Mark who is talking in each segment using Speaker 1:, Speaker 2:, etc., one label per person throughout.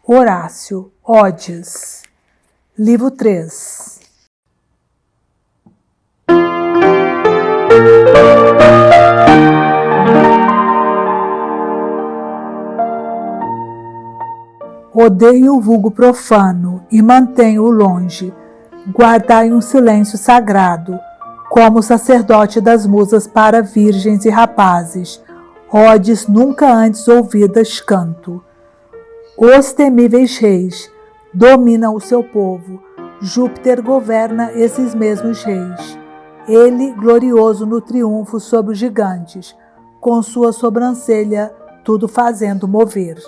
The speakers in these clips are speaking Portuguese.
Speaker 1: Horácio, Odes, livro 3. Odeio o vulgo profano e mantenho-o longe. Guardai um silêncio sagrado, como o sacerdote das musas para virgens e rapazes. Odes nunca antes ouvidas canto. Os temíveis reis dominam o seu povo. Júpiter governa esses mesmos reis. Ele, glorioso no triunfo sobre os gigantes, com sua sobrancelha tudo fazendo mover.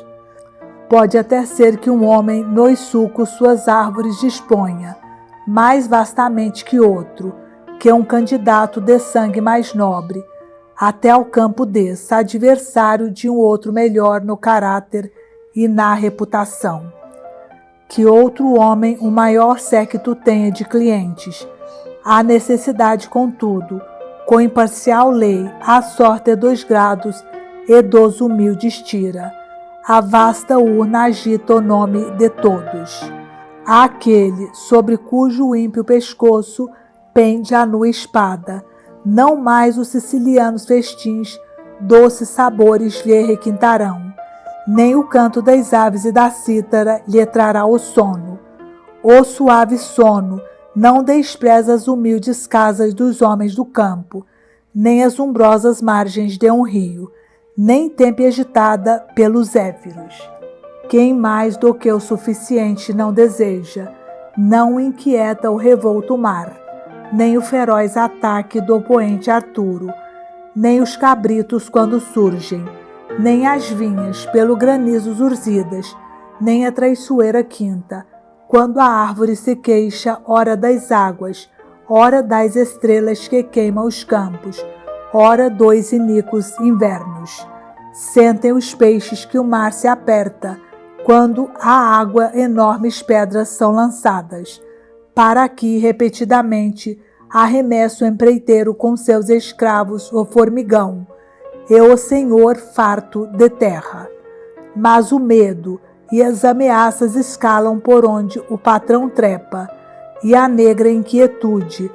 Speaker 1: Pode até ser que um homem nos sulcos suas árvores disponha, mais vastamente que outro, que um candidato de sangue mais nobre, até ao campo desça, adversário de um outro melhor no caráter e na reputação. Que outro homem um maior séquito tenha de clientes. Há necessidade, contudo, com imparcial lei, a sorte é 2 grados e dos humildes tira. A vasta urna agita o nome de todos. Aquele sobre cujo ímpio pescoço pende a nua espada, não mais os sicilianos festins, doces sabores lhe requintarão. Nem o canto das aves e da cítara lhe trará o sono. O suave sono não despreza as humildes casas dos homens do campo, nem as umbrosas margens de um rio, nem tempe agitada pelos zéfiros. Quem mais do que o suficiente não deseja, não inquieta o revolto mar, nem o feroz ataque do poente Arturo, nem os cabritos quando surgem, nem as vinhas pelo granizo urzidas, nem a traiçoeira quinta, quando a árvore se queixa, ora das águas, ora das estrelas que queimam os campos, ora dos iníquos invernos. Sentem os peixes que o mar se aperta, quando à água enormes pedras são lançadas, para que, repetidamente, arremessa o empreiteiro com seus escravos o formigão, e o senhor farto de terra. Mas o medo e as ameaças escalam por onde o patrão trepa, e a negra inquietude,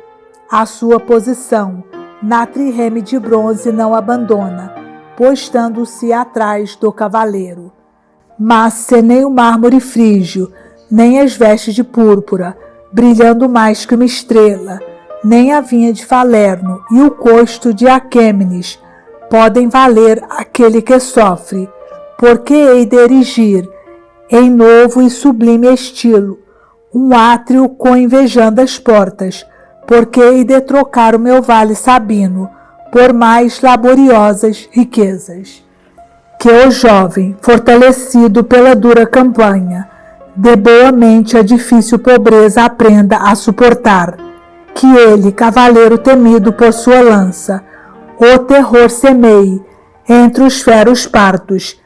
Speaker 1: a sua posição, na trirreme de bronze não abandona, postando-se atrás do cavaleiro. Mas se nem o mármore frígio, nem as vestes de púrpura, brilhando mais que uma estrela, nem a vinha de Falerno e o costo de Aquêmenes podem valer aquele que sofre, porque hei de erigir, em novo e sublime estilo, um átrio com invejandas portas, porque hei de trocar o meu vale sabino por mais laboriosas riquezas. Que o jovem, fortalecido pela dura campanha, de boa mente a difícil pobreza aprenda a suportar, que ele, cavaleiro temido por sua lança, o terror semeie entre os feros partos,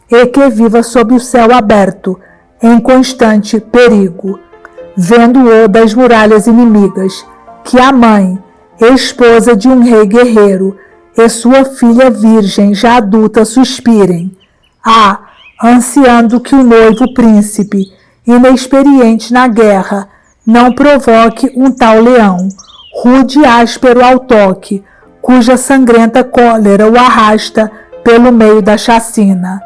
Speaker 1: e que viva sob o céu aberto, em constante perigo, vendo-o das muralhas inimigas, que a mãe, esposa de um rei guerreiro, e sua filha virgem já adulta suspirem, ansiando que o noivo príncipe, inexperiente na guerra, não provoque um tal leão, rude e áspero ao toque, cuja sangrenta cólera o arrasta pelo meio da chacina.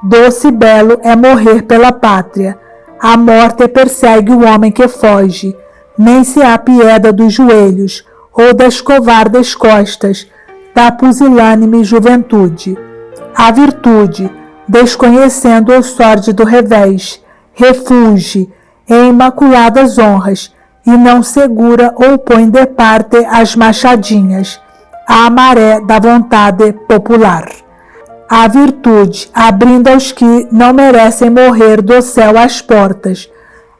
Speaker 1: Doce e belo é morrer pela pátria, a morte persegue o homem que foge, nem se apieda dos joelhos ou das covardes costas da pusilânime juventude. A virtude, desconhecendo o sórdido revés, refuge em imaculadas honras e não segura ou põe de parte as machadinhas, à maré da vontade popular. A virtude, abrindo aos que não merecem morrer do céu às portas,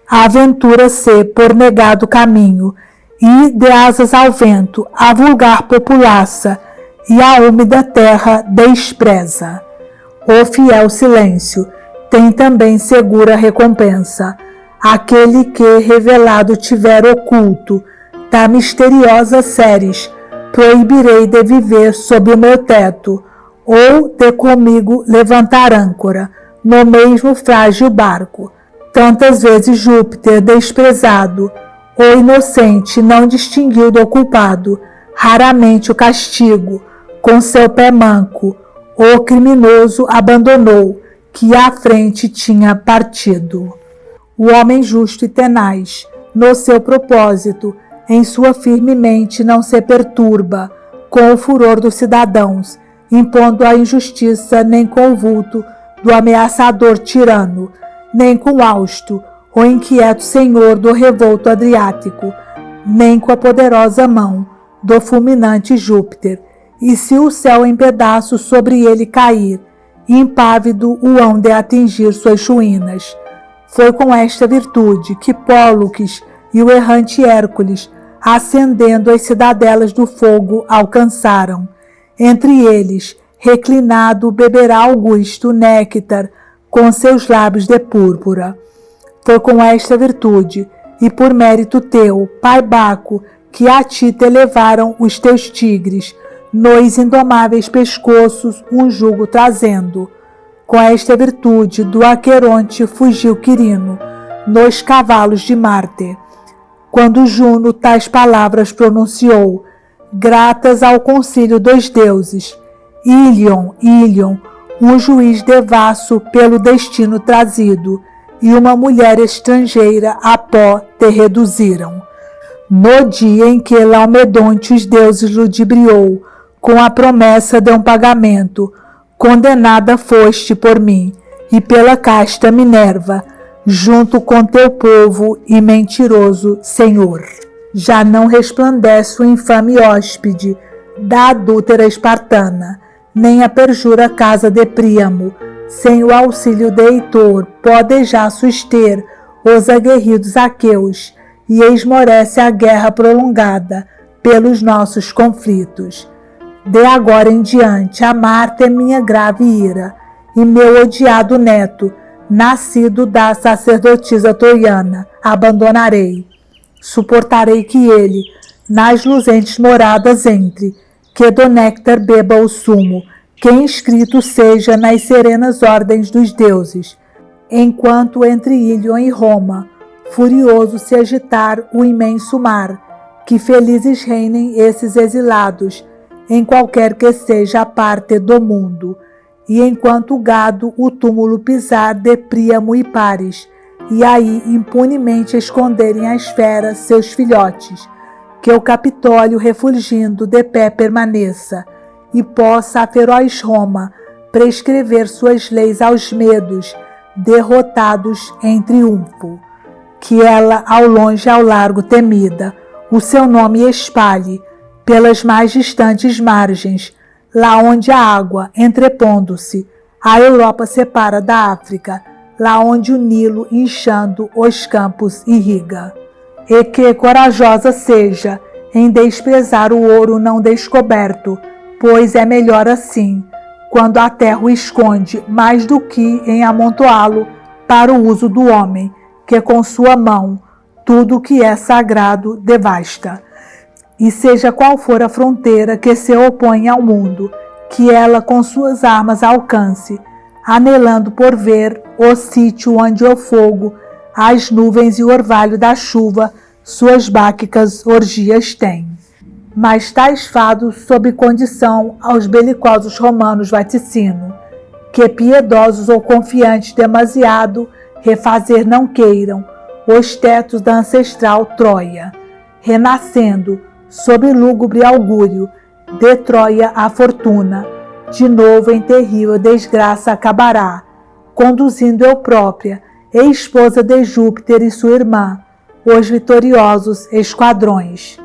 Speaker 1: aventura-se por negado caminho, e de asas ao vento, a vulgar populaça, e a úmida terra despreza. O fiel silêncio tem também segura recompensa. Aquele que revelado tiver oculto da misteriosa séries, proibirei de viver sob o meu teto, ou de comigo levantar âncora no mesmo frágil barco, Tantas vezes Júpiter, desprezado, o inocente não distinguiu do culpado, raramente o castigo, com seu pé manco, o criminoso abandonou, que à frente tinha partido. O homem justo e tenaz, no seu propósito, em sua firme mente não se perturba com o furor dos cidadãos, impondo a injustiça nem com o vulto do ameaçador tirano, nem com Austo, o inquieto senhor do revolto Adriático, nem com a poderosa mão do fulminante Júpiter. E se o céu em pedaços sobre ele cair, impávido o hão de atingir suas ruínas. Foi com esta virtude que Pólux e o errante Hércules, ascendendo as cidadelas do fogo, alcançaram. Entre eles, reclinado, beberá Augusto néctar com seus lábios de púrpura. Foi com esta virtude, e por mérito teu, pai Baco, que a ti te levaram os teus tigres, nos indomáveis pescoços um jugo trazendo. Com esta virtude do Aqueronte fugiu Quirino, nos cavalos de Marte. Quando Juno tais palavras pronunciou, gratas ao concílio dos deuses, Ílion, um juiz devasso pelo destino trazido, e uma mulher estrangeira a pó te reduziram. No dia em que Laomedonte os deuses ludibriou, com a promessa de um pagamento, condenada foste por mim, e pela casta Minerva, junto com teu povo e mentiroso Senhor. Já não resplandece o infame hóspede da adúltera espartana, nem a perjura casa de Príamo, sem o auxílio de Heitor, pode já suster os aguerridos aqueus, e esmorece a guerra prolongada pelos nossos conflitos. De agora em diante, a Marte é minha grave ira, e meu odiado neto, nascido da sacerdotisa troiana, abandonarei. Suportarei que ele, nas luzentes moradas entre, que do néctar beba o sumo, que inscrito seja nas serenas ordens dos deuses, enquanto entre Ílion e Roma, furioso se agitar o imenso mar, que felizes reinem esses exilados, em qualquer que seja a parte do mundo, e enquanto o gado o túmulo pisar de Príamo e Pares, e aí impunemente esconderem as feras seus filhotes, que o Capitólio refulgindo de pé permaneça, e possa a feroz Roma prescrever suas leis aos medos, derrotados em triunfo. Que ela, ao longe e ao largo temida, o seu nome espalhe pelas mais distantes margens, lá onde a água, entrepondo-se, a Europa separa da África, lá onde o Nilo, inchando os campos, irriga. E que corajosa seja em desprezar o ouro não descoberto, pois é melhor assim, quando a terra o esconde, mais do que em amontoá-lo para o uso do homem, que com sua mão tudo o que é sagrado devasta. E seja qual for a fronteira que se opõe ao mundo, que ela com suas armas alcance, anelando por ver o sítio onde o fogo, as nuvens e o orvalho da chuva suas báquicas orgias têm. Mas tais fados, sob condição, aos belicosos romanos vaticino, que piedosos ou confiantes demasiado refazer não queiram os tetos da ancestral Troia, renascendo, sob lúgubre augúrio, de Troia a fortuna, de novo em terrível desgraça acabará, conduzindo eu própria, esposa de Júpiter e sua irmã, os vitoriosos esquadrões.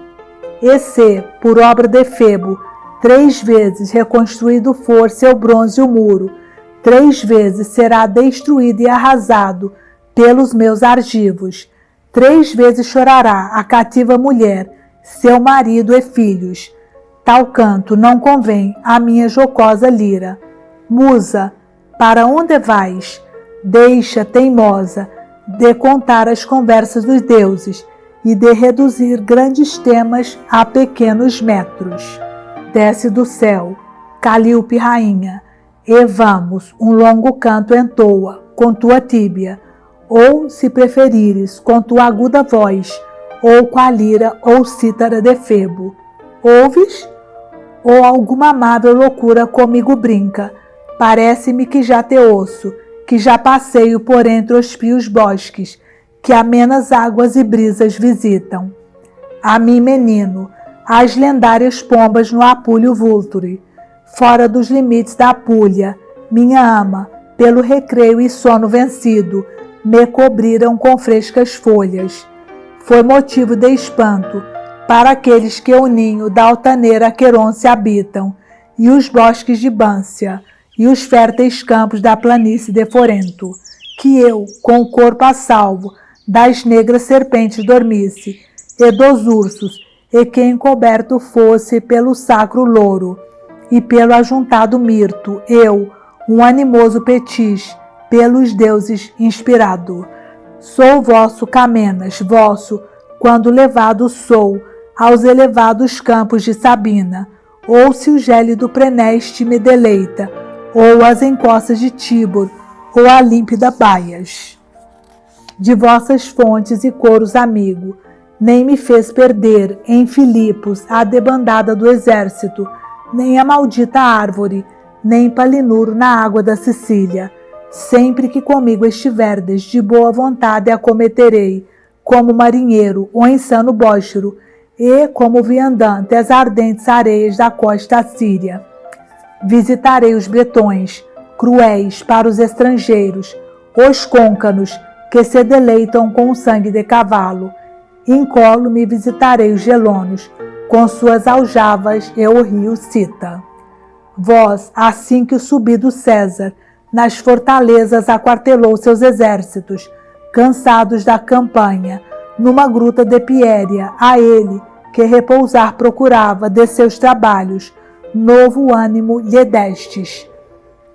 Speaker 1: E se, por obra de Febo, 3 vezes reconstruído for seu bronze o muro, 3 vezes será destruído e arrasado pelos meus argivos, 3 vezes chorará a cativa mulher, seu marido e filhos. Tal canto não convém à minha jocosa lira. Musa, para onde vais? Deixa, teimosa, de contar as conversas dos deuses e de reduzir grandes temas a pequenos metros. Desce do céu, Calíope rainha, e vamos, um longo canto entoa, com tua tíbia, ou, se preferires, com tua aguda voz, ou com a lira ou cítara de Febo. Ouves? Ou alguma amável loucura comigo brinca? Parece-me que já te ouço, que já passeio por entre os pios bosques, que amenas águas e brisas visitam. A mim, menino, as lendárias pombas no Apulho Vulture, fora dos limites da Apulha, minha ama, pelo recreio e sono vencido, me cobriram com frescas folhas. Foi motivo de espanto para aqueles que o ninho da altaneira Aqueronce habitam, e os bosques de Bância, e os férteis campos da planície de Forento, que eu, com o corpo a salvo, das negras serpentes dormisse, e dos ursos, e que encoberto fosse pelo sacro louro, e pelo ajuntado mirto, eu, um animoso petis, pelos deuses inspirado. Sou vosso Camenas, vosso, quando levado sou aos elevados campos de Sabina, ou se o gélido Preneste me deleita, ou as encostas de Tíbor, ou a límpida Baias. De vossas fontes e coros amigo, nem me fez perder em Filipos a debandada do exército, nem a maldita árvore, nem Palinuro na água da Sicília. Sempre que comigo estiverdes, de boa vontade acometerei, como marinheiro ou insano bóchero, e como viandante as ardentes areias da costa assíria. Visitarei os bretões, cruéis para os estrangeiros, os côncanos, que se deleitam com o sangue de cavalo. Incólume visitarei os gelonos, com suas aljavas e o rio Cita. Vós, assim que o subido César, nas fortalezas aquartelou seus exércitos, cansados da campanha, numa gruta de Piéria, a ele, que repousar procurava de seus trabalhos, novo ânimo lhe destes.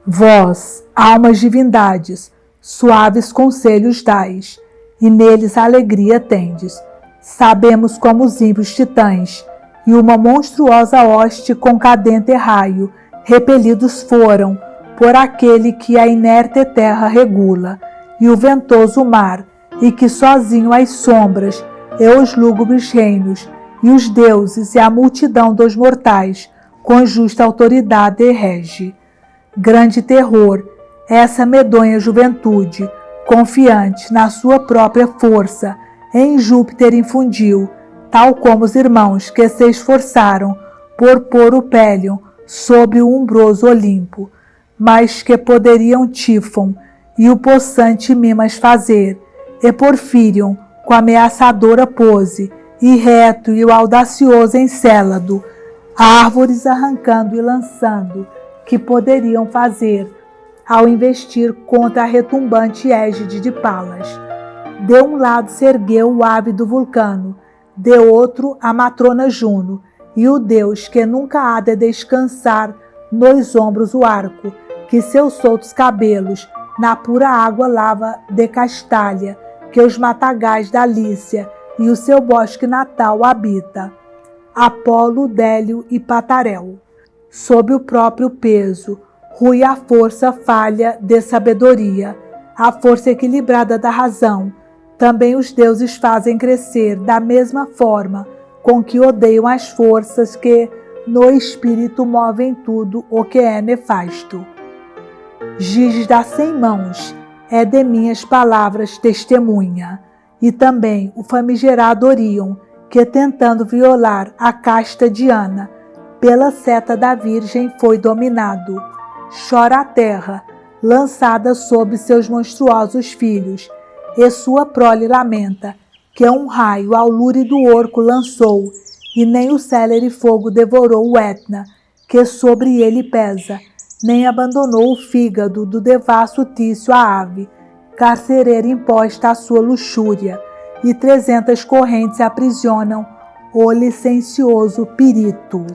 Speaker 1: Vós, almas divindades, suaves conselhos dais, e neles alegria tendes. Sabemos como os ímpios titãs, e uma monstruosa hoste com cadente raio, repelidos foram por aquele que a inerte terra regula, e o ventoso mar, e que sozinho as sombras, e os lúgubres reinos, e os deuses e a multidão dos mortais, com justa autoridade rege. Grande terror, essa medonha juventude, confiante na sua própria força, em Júpiter infundiu, tal como os irmãos que se esforçaram por pôr o Pélion sobre o umbroso Olimpo, mas que poderiam Tífon e o possante Mimas fazer, e Porfírion com ameaçadora pose, e reto e o audacioso Encélado, árvores arrancando e lançando, que poderiam fazer, ao investir contra a retumbante égide de Palas. De um lado se ergueu o ávido Vulcano, de outro a matrona Juno, e o deus que nunca há de descansar nos ombros o arco, que seus soltos cabelos na pura água lava de Castalha, que os matagais da Lícia e o seu bosque natal habita. Apolo, Délio e Patarel. Sob o próprio peso, rui a força falha de sabedoria, a força equilibrada da razão. Também os deuses fazem crescer da mesma forma com que odeiam as forças que no espírito movem tudo o que é nefasto. Giges das 100 mãos, é de minhas palavras testemunha, e também o famigerado Orion, que tentando violar a casta Diana, pela seta da Virgem foi dominado. Chora a terra, lançada sob seus monstruosos filhos, e sua prole lamenta, que um raio ao lúrido orco lançou, e nem o célere fogo devorou o Etna, que sobre ele pesa, nem abandonou o fígado do devasso Tício a ave, carcereira imposta à sua luxúria, e 300 correntes aprisionam o licencioso Pirito.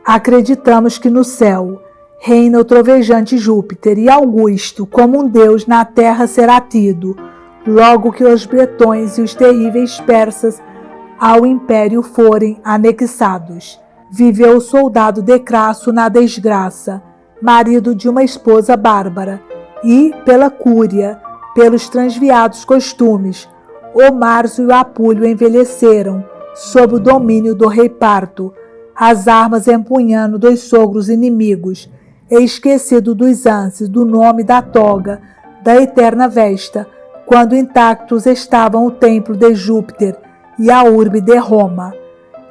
Speaker 1: Acreditamos que no céu reina o trovejante Júpiter, e Augusto, como um deus na terra será tido, logo que os bretões e os terríveis persas ao império forem anexados. Viveu o soldado de Crasso na desgraça, marido de uma esposa bárbara, e, pela cúria, pelos transviados costumes, o Marso e o Apulho envelheceram sob o domínio do rei Parto, as armas empunhando dos sogros inimigos, esquecido dos ânsios do nome da toga, da eterna Vesta, quando intactos estavam o templo de Júpiter e a urbe de Roma.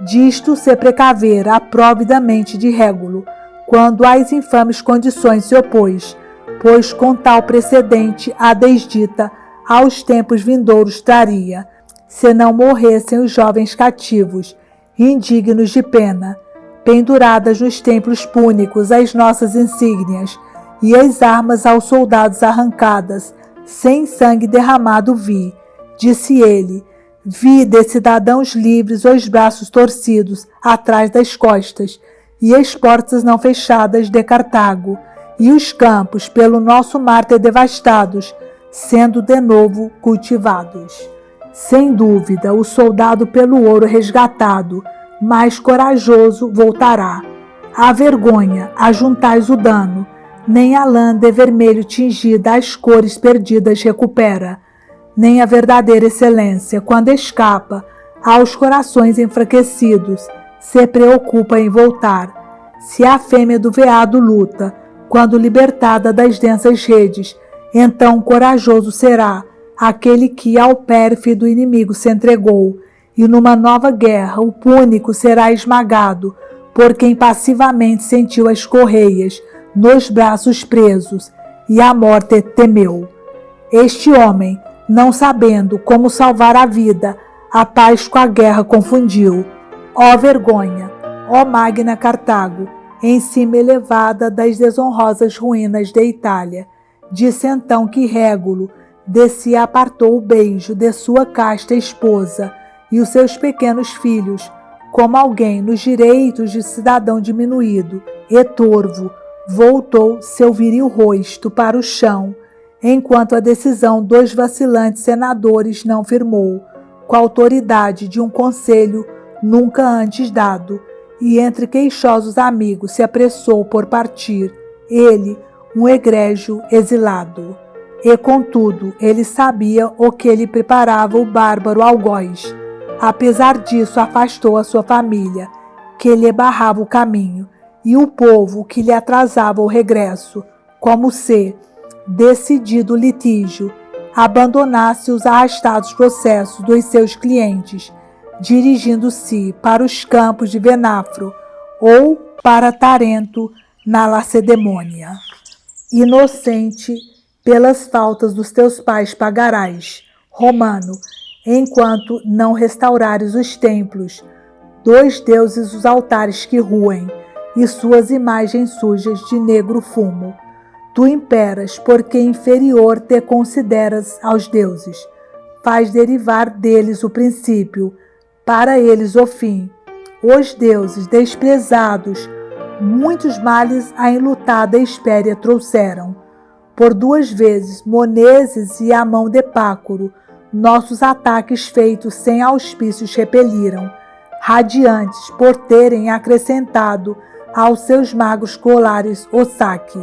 Speaker 1: Disto se precaver aprovidamente de Régulo, quando às infames condições se opôs, pois com tal precedente a desdita aos tempos vindouros traria, se não morressem os jovens cativos, indignos de pena, penduradas nos templos púnicos as nossas insígnias, e as armas aos soldados arrancadas, sem sangue derramado vi, disse ele, vi de cidadãos livres os braços torcidos atrás das costas, e as portas não fechadas de Cartago, e os campos pelo nosso mártir devastados, sendo de novo cultivados. Sem dúvida, o soldado pelo ouro resgatado, mais corajoso, voltará. A vergonha, ajuntais o dano, nem a lã de vermelho tingida as cores perdidas recupera, nem a verdadeira excelência, quando escapa aos corações enfraquecidos, se preocupa em voltar. Se a fêmea do veado luta, quando libertada das densas redes, então corajoso será aquele que ao pérfido inimigo se entregou, e numa nova guerra o púnico será esmagado, por quem passivamente sentiu as correias nos braços presos, e a morte temeu. Este homem, não sabendo como salvar a vida, a paz com a guerra confundiu. Ó vergonha, ó magna Cartago, em cima elevada das desonrosas ruínas de Itália, disse então que Régulo de si apartou o beijo de sua casta esposa e os seus pequenos filhos, como alguém nos direitos de cidadão diminuído, e torvo, voltou seu viril rosto para o chão, enquanto a decisão dos vacilantes senadores não firmou, com a autoridade de um conselho nunca antes dado, e entre queixosos amigos se apressou por partir, ele, um egrégio exilado. E, contudo, ele sabia o que lhe preparava o bárbaro algoz. Apesar disso, afastou a sua família, que lhe barrava o caminho, e o povo que lhe atrasava o regresso, como se, decidido o litígio, abandonasse os arrastados processos dos seus clientes, dirigindo-se para os campos de Venafro ou para Tarento, na Lacedemônia. Inocente, pelas faltas dos teus pais pagarás, romano, enquanto não restaurares os templos, dos deuses os altares que ruem, e suas imagens sujas de negro fumo. Tu imperas, porque inferior te consideras aos deuses. Faz derivar deles o princípio, para eles o fim. Os deuses desprezados, muitos males a enlutada Hespéria trouxeram. Por 2 vezes, Moneses e a mão de Pácoro, nossos ataques feitos sem auspícios repeliram, radiantes por terem acrescentado aos seus magos colares o saque.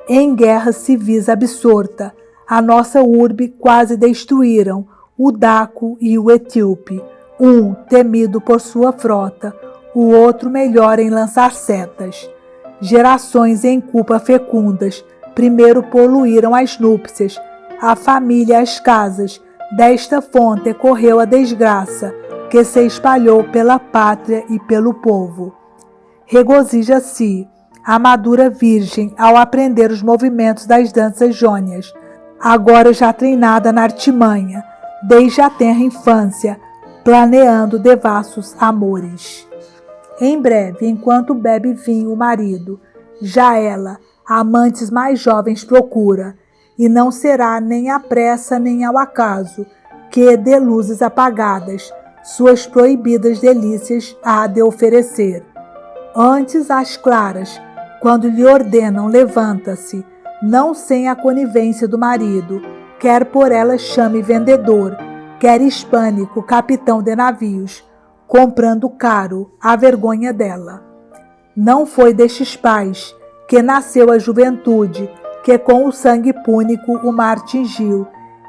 Speaker 1: Em guerra civis absorta, a nossa urbe quase destruíram o Daco e o Etíope, um temido por sua frota, o outro melhor em lançar setas. Gerações em culpa fecundas, primeiro poluíram as núpcias, a família as casas, desta fonte correu a desgraça, que se espalhou pela pátria e pelo povo. Regozija-se a madura virgem ao aprender os movimentos das danças jônias, agora já treinada na artimanha, desde a tenra infância, planeando devassos amores. Em breve, enquanto bebe vinho o marido, já ela, amantes mais jovens procura, e não será nem à pressa nem ao acaso, que de luzes apagadas, suas proibidas delícias há de oferecer. Antes às claras, quando lhe ordenam levanta-se, não sem a conivência do marido, quer por ela chame vendedor, quer hispânico capitão de navios, comprando caro a vergonha dela. Não foi destes pais que nasceu a juventude, que com o sangue púnico o mar tingiu,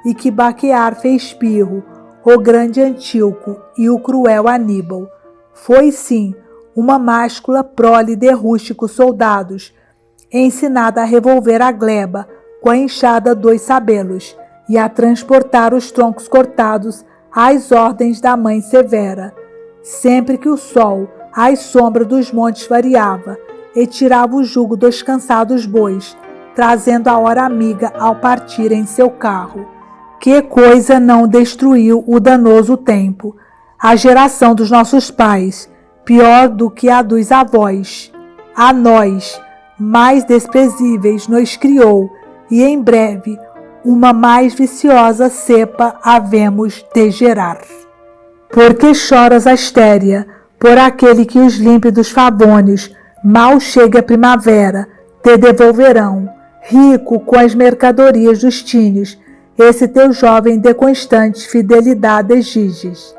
Speaker 1: e que Baquear fez Pirro, o grande Antíoco e o cruel Aníbal. Foi sim uma máscula prole de rústicos soldados, ensinada a revolver a gleba com a enxada dos sabelos e a transportar os troncos cortados às ordens da mãe severa. Sempre que o sol, às sombras dos montes variava, e tirava o jugo dos cansados bois, trazendo a hora amiga ao partir em seu carro. Que coisa não destruiu o danoso tempo? A geração dos nossos pais, pior do que a dos avós. A nós, mais desprezíveis, nos criou, e em breve uma mais viciosa cepa havemos de gerar. Por que choras, Astéria, por aquele que os límpidos favônios, mal chegue a primavera, te devolverão, rico com as mercadorias dos tínios, esse teu jovem de constante fidelidade exiges.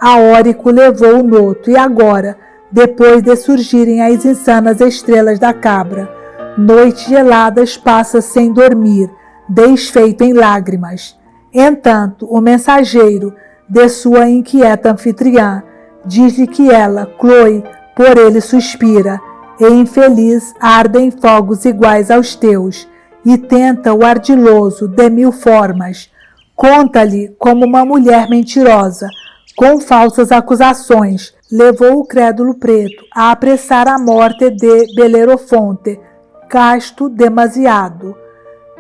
Speaker 1: A Órico levou o noto e agora, depois de surgirem as insanas estrelas da cabra, noites geladas passa sem dormir, desfeito em lágrimas. Entanto, o mensageiro de sua inquieta anfitriã diz-lhe que ela, Chloe, por ele suspira, e infeliz arde em fogos iguais aos teus, e tenta o ardiloso de mil formas. Conta-lhe como uma mulher mentirosa, com falsas acusações, levou o crédulo preto a apressar a morte de Belerofonte, casto demasiado.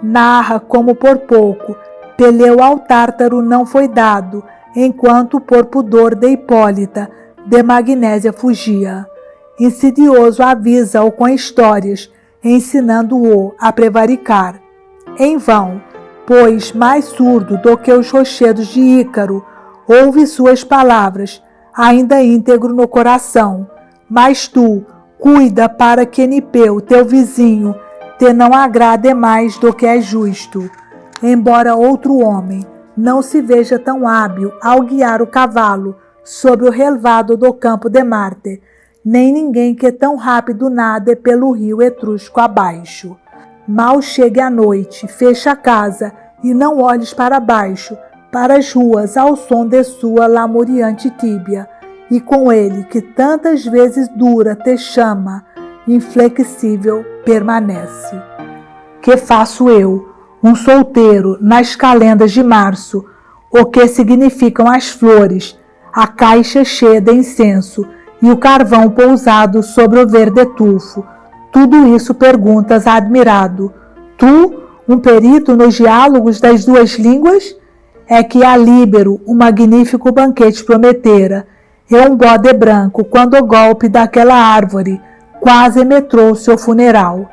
Speaker 1: Narra como por pouco Peleu ao Tártaro não foi dado, enquanto por pudor de Hipólita de Magnésia fugia. Insidioso avisa-o com histórias, ensinando-o a prevaricar. Em vão, pois mais surdo do que os rochedos de Ícaro, ouve suas palavras, ainda íntegro no coração. Mas tu, cuida para que Nipeu, teu vizinho, te não agrade mais do que é justo. Embora outro homem não se veja tão hábil ao guiar o cavalo sobre o relvado do campo de Marte, nem ninguém que tão rápido nade pelo rio Etrusco abaixo. Mal chegue a noite, fecha a casa e não olhes para baixo, para as ruas ao som de sua lamuriante tíbia, e com ele que tantas vezes dura te chama, inflexível permanece. Que faço eu, um solteiro, nas calendas de março, o que significam as flores, a caixa cheia de incenso e o carvão pousado sobre o verde tufo? Tudo isso perguntas admirado. Tu, um perito nos diálogos das duas línguas? É que a Líbero um magnífico banquete prometera, e um bode branco, quando o golpe daquela árvore quase me trouxe ao funeral.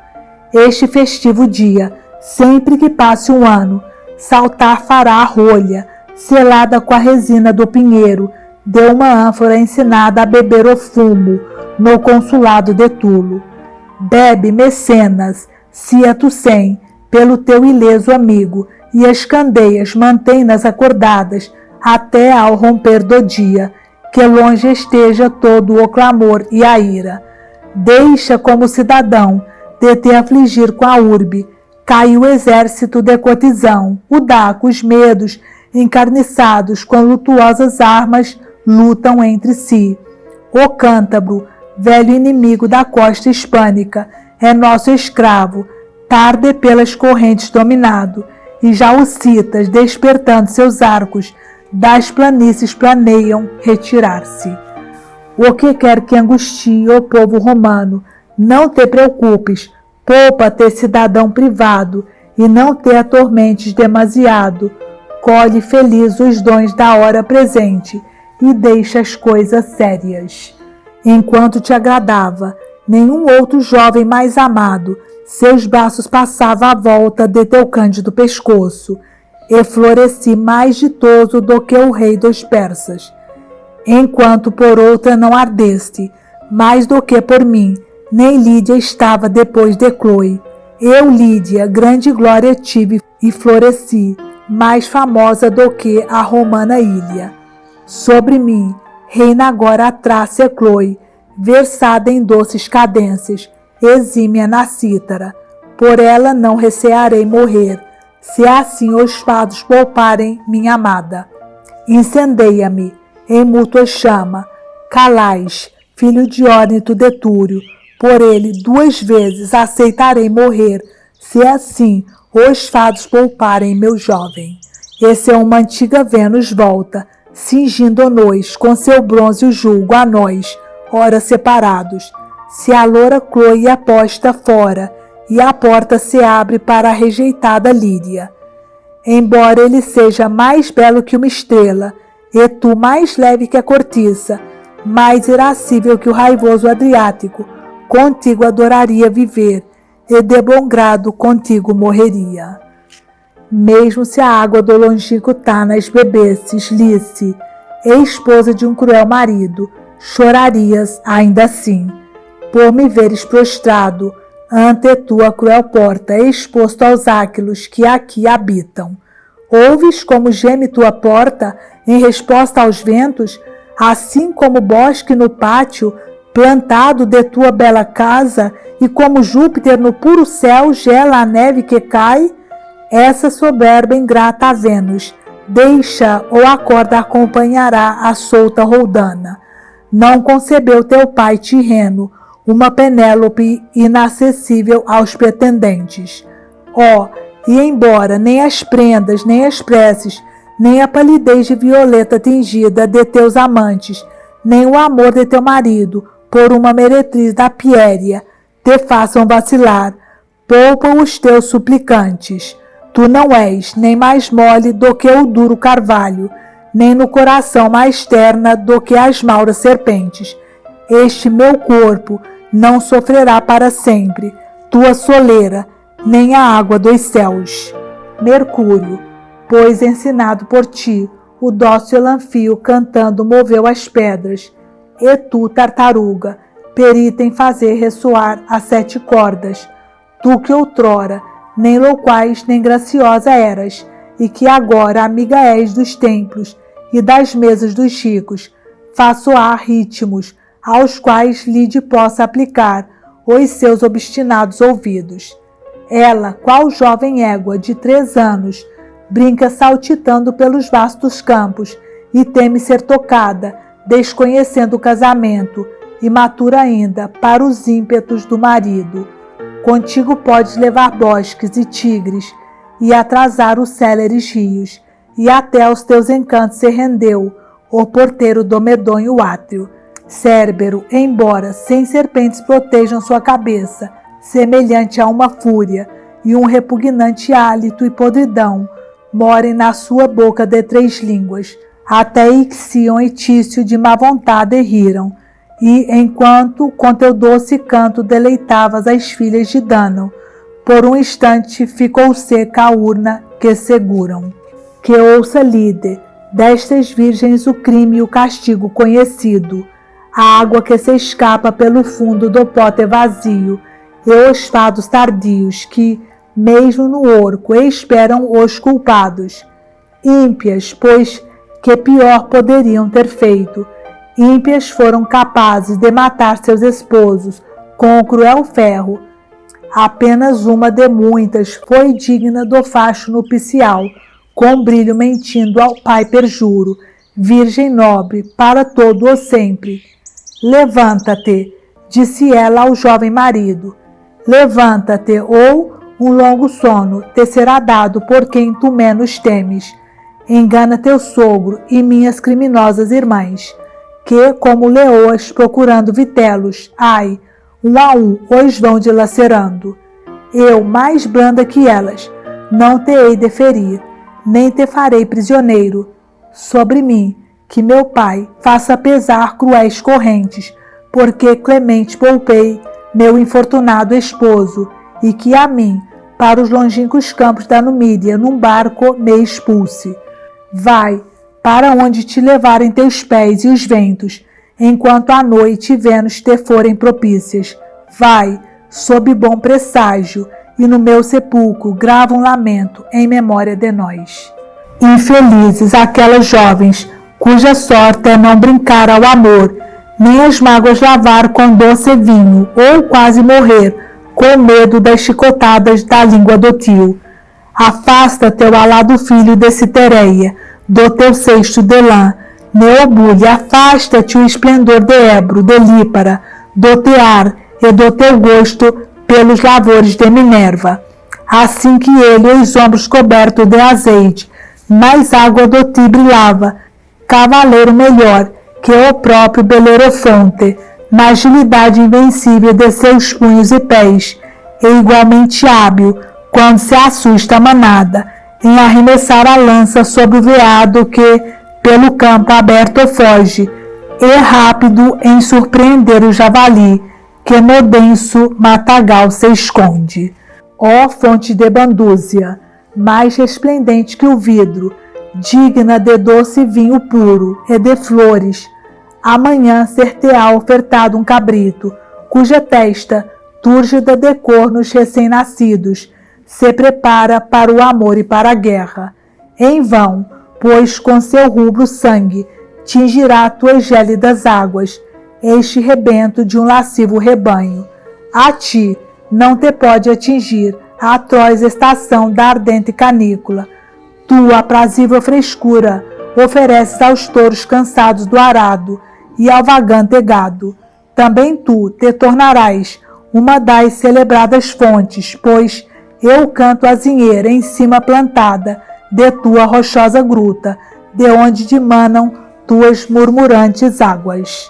Speaker 1: Este festivo dia, sempre que passe um ano, saltar fará a rolha, selada com a resina do pinheiro, de uma ânfora ensinada a beber o fumo, no consulado de Tulo. Bebe, Mecenas, cia tu sem, pelo teu ileso amigo, e as candeias mantém-nas acordadas, até ao romper do dia, que longe esteja todo o clamor e a ira. Deixa como cidadão, de te afligir com a urbe, cai o exército de Cotizão, o Daco, os medos, encarniçados com lutuosas armas, lutam entre si. O cântabro, velho inimigo da costa hispânica, é nosso escravo, tarde pelas correntes dominado, e já os citas, despertando seus arcos, das planícies planeiam retirar-se. O que quer que angustie o povo romano, não te preocupes, poupa-te, cidadão privado, e não te atormentes demasiado. Colhe feliz os dons da hora presente, e deixa as coisas sérias. Enquanto te agradava, nenhum outro jovem mais amado, seus braços passava à volta de teu cândido pescoço, e floresci mais ditoso do que o rei dos persas. Enquanto por outra não ardeste, mais do que por mim, nem Lídia estava depois de Chloe. Eu, Lídia, grande glória tive e floresci, mais famosa do que a romana ilha. Sobre mim reina agora a Trácia Chloe, versada em doces cadências, exímia na cítara. Por ela não recearei morrer, se assim os fados pouparem minha amada. Incendeia-me em mútua chama, Calais, filho de Órnito de Túrio, por ele 2 vezes aceitarei morrer, se assim os fados pouparem meu jovem. Esse é uma antiga Vênus volta, cingindo-nos com seu bronze o julgo a nós, ora separados. Se a loura Chloe aposta fora, e a porta se abre para a rejeitada Líria. Embora ele seja mais belo que uma estrela, e tu mais leve que a cortiça, mais irascível que o raivoso Adriático, contigo adoraria viver, e de bom grado contigo morreria. Mesmo se a água do longínquo Tanas bebesses, Lice, esposa de um cruel marido, chorarias ainda assim, por me veres prostrado ante tua cruel porta, exposto aos áquilos que aqui habitam. Ouves como geme tua porta em resposta aos ventos, assim como o bosque no pátio plantado de tua bela casa, e como Júpiter no puro céu gela a neve que cai? Essa soberba ingrata a Vênus, deixa ou a corda acompanhará a solta roldana. Não concebeu teu pai Tirreno uma Penélope inacessível aos pretendentes. E embora nem as prendas, nem as preces, nem a palidez de violeta tingida de teus amantes, nem o amor de teu marido, por uma meretriz da Piéria, te façam vacilar, poupa os teus suplicantes. Tu não és nem mais mole do que o duro carvalho, nem no coração mais terna do que as mauras serpentes. Este meu corpo não sofrerá para sempre tua soleira, nem a água dos céus. Mercúrio, pois ensinado por ti, o dócil Elanfio cantando moveu as pedras, e tu, tartaruga, perita em fazer ressoar as 7 cordas, tu que outrora nem louquaz nem graciosa eras, e que agora amiga és dos templos e das mesas dos ricos, faz soar ritmos aos quais lide possa aplicar os seus obstinados ouvidos. Ela, qual jovem égua de 3 anos, brinca saltitando pelos vastos campos e teme ser tocada, desconhecendo o casamento, imatura ainda para os ímpetos do marido. Contigo podes levar bosques e tigres, e atrasar os céleres rios, e até aos teus encantos se rendeu o porteiro do medonho átrio. Cérbero, embora sem serpentes protejam sua cabeça, semelhante a uma fúria, e um repugnante hálito e podridão, morem na sua boca de 3 línguas, até Ixion e Tício de má vontade riram, e enquanto com teu doce canto deleitavas as filhas de Dano, por um instante ficou seca a urna que seguram. Que ouça, líder, destas virgens o crime e o castigo conhecido, a água que se escapa pelo fundo do pote vazio, e os fados tardios que, mesmo no orco, esperam os culpados. Ímpias, pois, que pior poderiam ter feito. Ímpias foram capazes de matar seus esposos com o cruel ferro. Apenas uma de muitas foi digna do facho nupcial, com brilho mentindo ao pai perjuro, virgem nobre para todo o sempre. Levanta-te, disse ela ao jovem marido. Levanta-te, ou um longo sono te será dado por quem tu menos temes. Engana teu sogro e minhas criminosas irmãs, que, como leoas procurando vitelos, ai, um a um os vão dilacerando. Eu, mais branda que elas, não te hei de ferir, nem te farei prisioneiro. Sobre mim, que meu pai faça pesar cruéis correntes, porque clemente poupei meu infortunado esposo, e que a mim, para os longínquos campos da Numídia, num barco me expulse. Vai, para onde te levarem teus pés e os ventos, enquanto a noite e Vênus te forem propícias. Vai, sob bom presságio, e no meu sepulcro grava um lamento em memória de nós. Infelizes aquelas jovens, cuja sorte é não brincar ao amor, nem as mágoas lavar com doce vinho, ou quase morrer, com medo das chicotadas da língua do tio. Afasta teu alado filho de Citereia, do teu cesto de lã, Neobule, afasta-te o esplendor de Ebro, de Lípara, do tear e do teu gosto pelos lavores de Minerva. Assim que ele, os ombros cobertos de azeite, mais água do Tibre lava, cavaleiro melhor que o próprio Belerofonte, na agilidade invencível de seus punhos e pés, e igualmente hábil, quando se assusta a manada, em arremessar a lança sobre o veado que, pelo campo aberto foge, e rápido em surpreender o javali, que no denso matagal se esconde. Ó fonte de Bandúzia, mais resplendente que o vidro, digna de doce vinho puro e de flores, amanhã ser-te-á ofertado um cabrito, cuja testa, túrgida de cornos recém-nascidos, se prepara para o amor e para a guerra. Em vão, pois com seu rubro sangue tingirá tuas gélidas águas, este rebento de um lascivo rebanho. A ti não te pode atingir a atroz estação da ardente canícula. Tu, aprazível frescura, ofereces aos touros cansados do arado e ao vagante gado. Também tu te tornarás uma das celebradas fontes, pois eu canto a zinheira em cima plantada de tua rochosa gruta, de onde dimanam tuas murmurantes águas.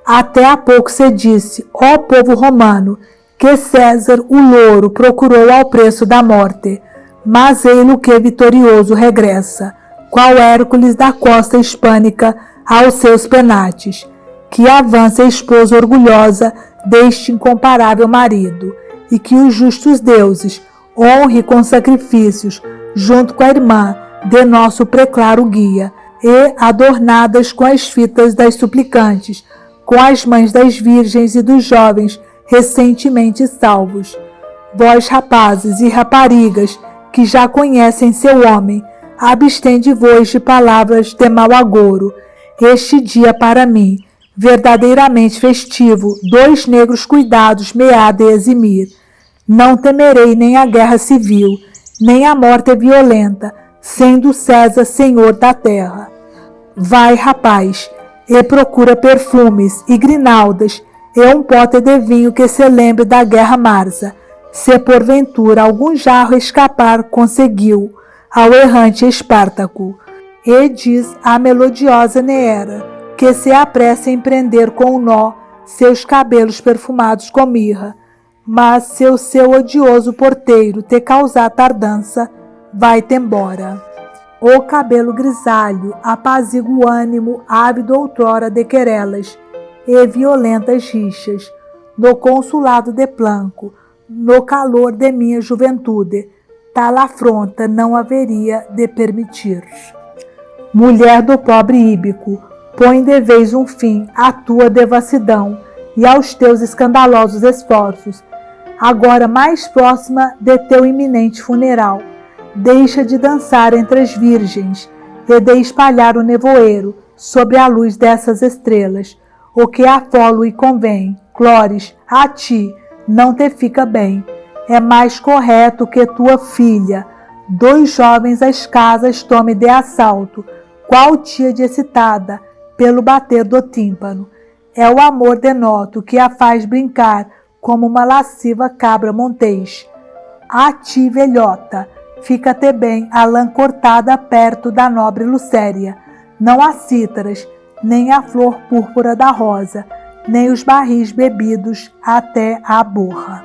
Speaker 1: Até há pouco se disse, ó povo romano, que César o louro procurou ao preço da morte, mas ele que vitorioso regressa, qual Hércules da costa hispânica aos seus penates, que avança a esposa orgulhosa deste incomparável marido, e que os justos deuses honre com sacrifícios, junto com a irmã de nosso preclaro guia, e adornadas com as fitas das suplicantes, com as mães das virgens e dos jovens recentemente salvos. Vós, rapazes e raparigas, que já conhecem seu homem, abstende-vos de palavras de mau agouro. Este dia para mim, verdadeiramente festivo, 2 negros cuidados me há de eximir. Não temerei nem a guerra civil, nem a morte violenta, sendo César senhor da terra. Vai, rapaz, e procura perfumes e grinaldas, e um pote de vinho que se lembre da guerra marsa, se porventura algum jarro escapar conseguiu ao errante Espartaco. E diz a melodiosa Neera, que se apressa em prender com um nó seus cabelos perfumados com mirra, mas se o seu odioso porteiro te causar tardança, vai-te embora. O cabelo grisalho apazigua o ânimo ávido outrora de querelas e violentas rixas, no consulado de Planco, no calor de minha juventude, tal afronta não haveria de permitir. Mulher do pobre Íbico, põe de vez um fim à tua devassidão e aos teus escandalosos esforços, agora mais próxima de teu iminente funeral. Deixa de dançar entre as virgens e de espalhar o nevoeiro sobre a luz dessas estrelas, o que a folo e convém, Clóris, a ti não te fica bem. É mais correto que tua filha, 2 jovens as casas tome de assalto, qual tíade excitada pelo bater do tímpano. É o amor denoto que a faz brincar como uma lasciva cabra montês. A ti, velhota, fica-te bem a lã cortada perto da nobre Lucéria, não há cítaras, nem a flor púrpura da rosa, nem os barris bebidos até a borra.